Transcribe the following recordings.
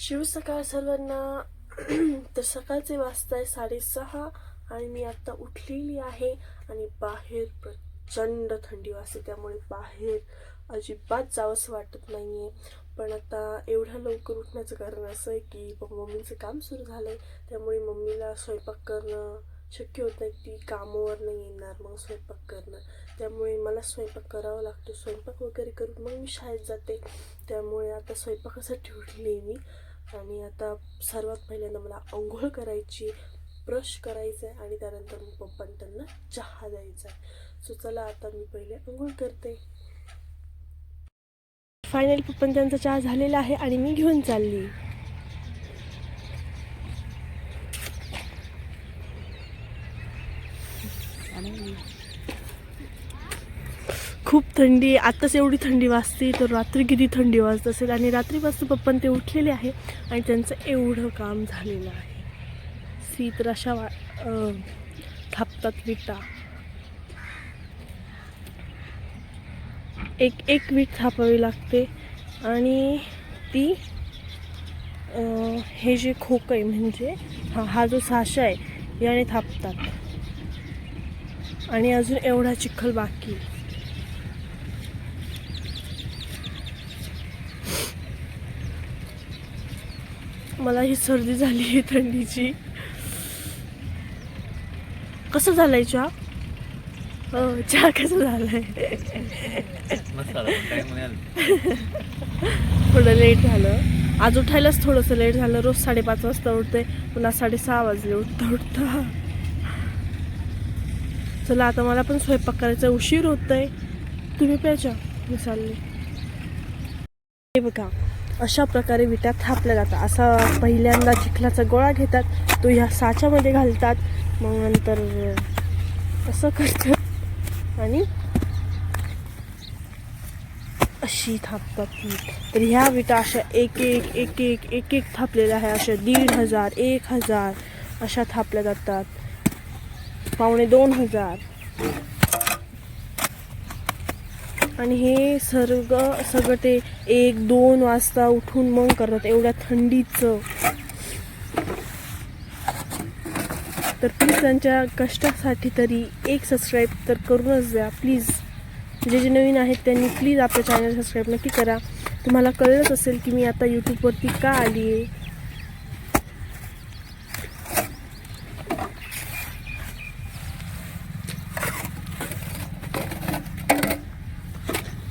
शिव सकाळ सर्वांना. तर सकाळचे वाजताय 6:30 आणि मी आता उठलेली आहे आणि बाहेर प्रचंड थंडी वाजते, त्यामुळे बाहेर अजिबात जावंसं वाटत नाहीये. पण आता एवढ्या लवकर उठण्याचं कारण असं आहे की मम्मीचं काम सुरू झालंय, त्यामुळे मम्मीला स्वयंपाक करणं शक्य होत नाही. ती कामावर नाही येणार मग स्वयंपाक करणं, त्यामुळे मला स्वयंपाक करावा लागतो. स्वयंपाक वगैरे करून मग मी शाळेत जाते, त्यामुळे आता स्वयंपाकासाठी उठली मी. आणि आता सर्वात पहिल्यांदा मला आंघोळ करायची, ब्रश करायचं आहे आणि त्यानंतर मग पप्पांना त्यांना चहा द्यायचा आहे. सो चला आता मी पहिले आंघोळ करते. फायनली पप्पांना त्यांचा चहा झालेला आहे आणि मी घेऊन चालली. खूप थंडी, आत्ताच एवढी थंडी वाजते तर रात्री किती थंडी वाजत असेल. आणि रात्रीपासून पप्पा ते उठलेले आहे आणि त्यांचं एवढं काम झालेलं आहे. सीत रशा थापतात विटा, एक वीट थापावी लागते आणि ती हे जे खोकं आहे म्हणजे हा जो साशा आहे याने थापतात. आणि अजून एवढा चिखल बाकी. मला ही सर्दी झाली आहे थंडीची. कसं झालंय चहा? चहा कसं झालंय? थोडं लेट झालं आज, उठायलाच थोडंसं लेट झालं. रोज 5:30 वाजता उठते, पुन्हा 6:30 वाजले उठता. चला आता मला पण स्वयंपाक करायचा उशीर होतोय. तुम्ही प्यायच्या, मी चालले. हे बघा, अशा प्रकारे विटा थापल्या जातात. असा पहिल्यांदा चिखलाचा गोळा घेतात, तो ह्या साच्यामध्ये घालतात, मग नंतर असं करतात आणि अशी थापतात वीट. तर ह्या विटा अशा एक थापलेल्या आहे. अशा 1,500 1,000 अशा थापल्या जातात. 2,500. आणि हे सगळं ते 1-2 वाजता उठून मग करतात एवढ्या थंडीचं. तर प्लीज त्यांच्या कष्टासाठी तरी एक सबस्क्राईब तर करूनच द्या प्लीज. जे नवीन आहेत त्यांनी प्लीज आपल्या चॅनल सबस्क्राईब नक्की करा. तुम्हाला कळलंच असेल की मी आता यूट्यूबवरती का आली आहे.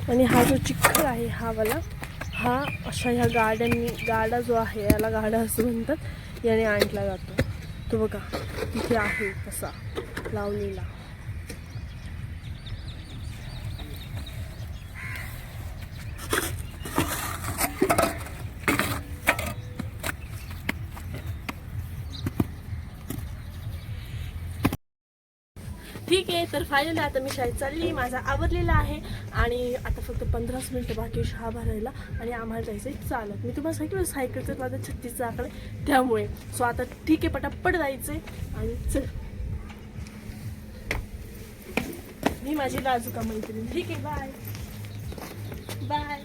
आणि हा जो चिखल आहे हा अशा ह्या गाडा जो आहे याला गाडा असं म्हणतात, याने आणला जातो. तो बघा तिथे आहे तसा लावलेला. ठीक आहे, तर फायनली आता मी शाळेत चालली. माझा आवरलेला आहे आणि आता फक्त 15 मिनिटं बाकी चहा भरायला आणि आम्हाला जायचं आहे चालत. मी तुम्हाला सांगितलं सायकलचं माझं 36 आकडे, त्यामुळे सो आता ठीक आहे, पटापट जायचं आहे. आणि चल, मी माझी लाजूका मैत्रीण. ठीक आहे, बाय बाय.